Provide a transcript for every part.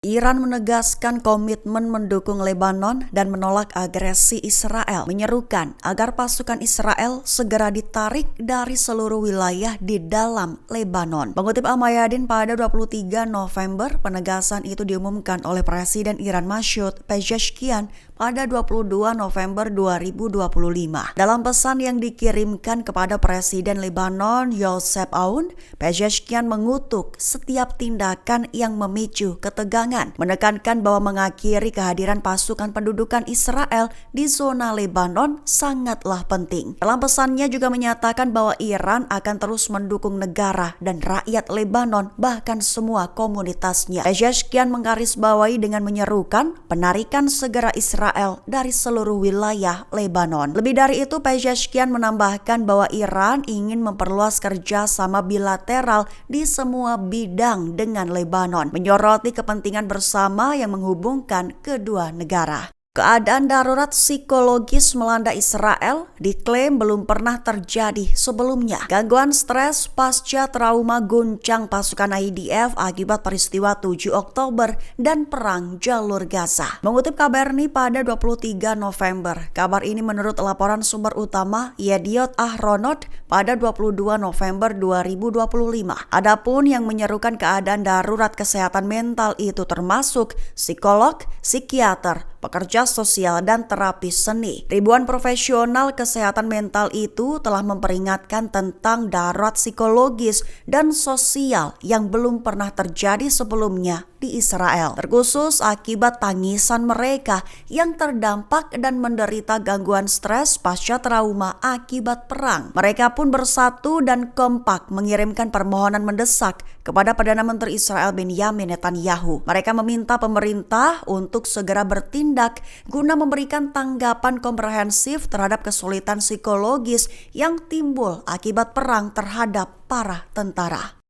Iran menegaskan komitmen mendukung Lebanon dan menolak agresi Israel, menyerukan agar pasukan Israel segera ditarik dari seluruh wilayah di dalam Lebanon. Mengutip Al-Mayadin pada 23 November, penegasan itu diumumkan oleh Presiden Iran Masoud Pezeshkian pada 22 November 2025. Dalam pesan yang dikirimkan kepada Presiden Lebanon Youssef Aoun, Pezeshkian mengutuk setiap tindakan yang memicu ketegangan, menekankan bahwa mengakhiri kehadiran pasukan pendudukan Israel di zona Lebanon sangatlah penting. Dalam pesannya juga menyatakan bahwa Iran akan terus mendukung negara dan rakyat Lebanon, bahkan semua komunitasnya. Pezeshkian menggarisbawahi dengan menyerukan penarikan segera Israel dari seluruh wilayah Lebanon. Lebih dari itu, Pezeshkian menambahkan bahwa Iran ingin memperluas kerjasama bilateral di semua bidang dengan Lebanon, menyoroti kepentingan bersama yang menghubungkan kedua negara. Keadaan darurat psikologis melanda Israel diklaim belum pernah terjadi sebelumnya. Gangguan stres pasca trauma guncang pasukan IDF akibat peristiwa 7 Oktober dan perang jalur Gaza. Mengutip Kabarni pada 23 November, kabar ini menurut laporan sumber utama Yediot Ahronot pada 22 November 2025. Adapun yang menyerukan keadaan darurat kesehatan mental itu termasuk psikolog, psikiater, pekerja sosial, dan terapis seni. Ribuan profesional kesehatan mental itu telah memperingatkan tentang darurat psikologis dan sosial yang belum pernah terjadi sebelumnya di Israel, terkhusus akibat tangisan mereka yang terdampak dan menderita gangguan stres pasca trauma akibat perang. Mereka pun bersatu dan kompak mengirimkan permohonan mendesak kepada Perdana Menteri Israel Benjamin Netanyahu. Mereka meminta pemerintah untuk segera bertindak guna memberikan tanggapan komprehensif terhadap kesulitan psikologis yang timbul akibat perang terhadap para tentara.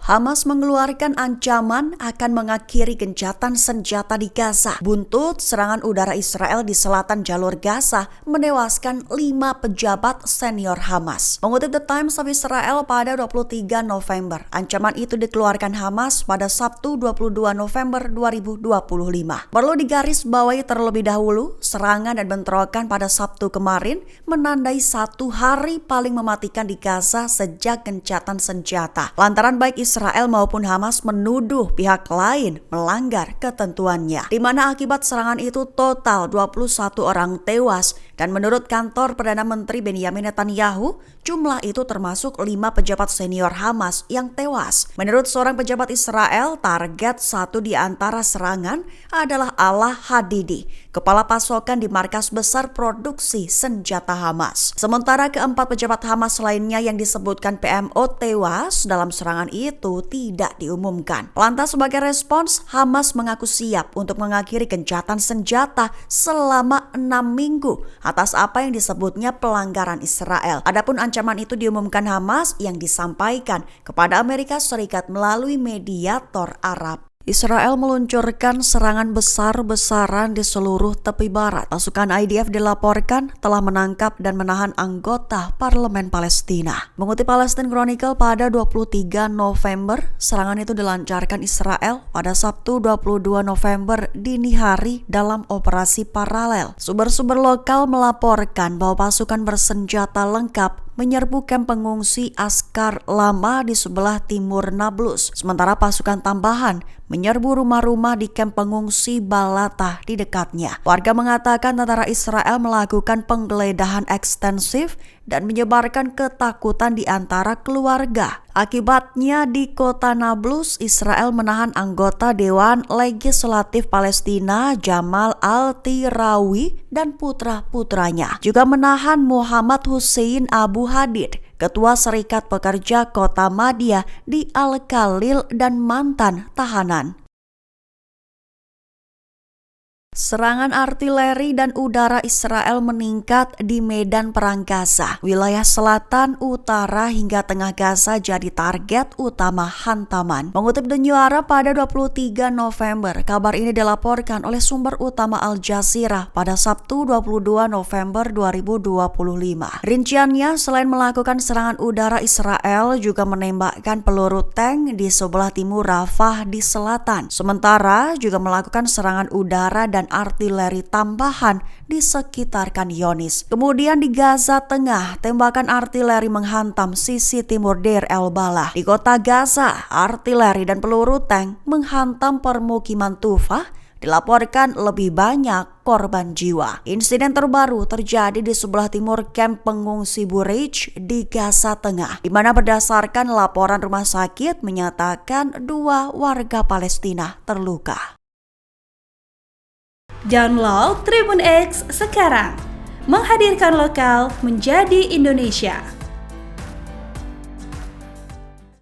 Hamas mengeluarkan ancaman akan mengakhiri gencatan senjata di Gaza. Buntut serangan udara Israel di selatan jalur Gaza menewaskan 5 pejabat senior Hamas. Mengutip The Times of Israel pada 23 November, ancaman itu dikeluarkan Hamas pada Sabtu 22 November 2025. Perlu digarisbawahi terlebih dahulu, serangan dan bentrokan pada Sabtu kemarin menandai 1 hari paling mematikan di Gaza sejak gencatan senjata. Lantaran baik Israel maupun Hamas menuduh pihak lain melanggar ketentuannya, di mana akibat serangan itu total 21 orang tewas, dan menurut kantor Perdana Menteri Benjamin Netanyahu, jumlah itu termasuk 5 pejabat senior Hamas yang tewas. Menurut seorang pejabat Israel, target satu di antara serangan adalah Ala Hadidi, kepala pasokan di markas besar produksi senjata Hamas. Sementara keempat pejabat Hamas lainnya yang disebutkan PMO tewas dalam serangan itu tidak diumumkan. Lantas sebagai respons, Hamas mengaku siap untuk mengakhiri gencatan senjata selama 6 minggu atas apa yang disebutnya pelanggaran Israel. Adapun ancaman itu diumumkan Hamas yang disampaikan kepada Amerika Serikat melalui mediator Arab. Israel meluncurkan serangan besar-besaran di seluruh tepi barat. Pasukan IDF dilaporkan telah menangkap dan menahan anggota parlemen Palestina. Mengutip Palestine Chronicle pada 23 November, serangan itu dilancarkan Israel pada Sabtu 22 November dini hari dalam operasi paralel. Sumber-sumber lokal melaporkan bahwa pasukan bersenjata lengkap menyerbu kamp pengungsi Askar Lama di sebelah timur Nablus, sementara pasukan tambahan menyerbu rumah-rumah di kamp pengungsi Balata di dekatnya. Warga mengatakan tentara Israel melakukan penggeledahan ekstensif dan menyebarkan ketakutan di antara keluarga. Akibatnya di kota Nablus, Israel menahan anggota Dewan Legislatif Palestina Jamal Al-Tirawi dan putra-putranya. Juga menahan Muhammad Hussein Abu Hadid, Ketua Serikat Pekerja Kota Madia di Al-Khalil dan mantan tahanan. Serangan artileri dan udara Israel meningkat di medan perang Gaza. Wilayah selatan, utara hingga tengah Gaza jadi target utama hantaman. Mengutip The New Arab pada 23 November, kabar ini dilaporkan oleh sumber utama Al Jazeera pada Sabtu 22 November 2025. Rinciannya, selain melakukan serangan udara, Israel juga menembakkan peluru tank di sebelah timur Rafah di selatan. Sementara juga melakukan serangan udara dan artileri tambahan di sekitar Khan Younis. Kemudian di Gaza Tengah, tembakan artileri menghantam sisi timur Deir el-Balah. Di kota Gaza, artileri dan peluru tank menghantam permukiman Tufah. Dilaporkan lebih banyak korban jiwa. Insiden terbaru terjadi di sebelah timur kamp pengungsi Bureij di Gaza Tengah, di mana berdasarkan laporan rumah sakit menyatakan 2 warga Palestina terluka. Download Tribun X sekarang, menghadirkan lokal menjadi Indonesia.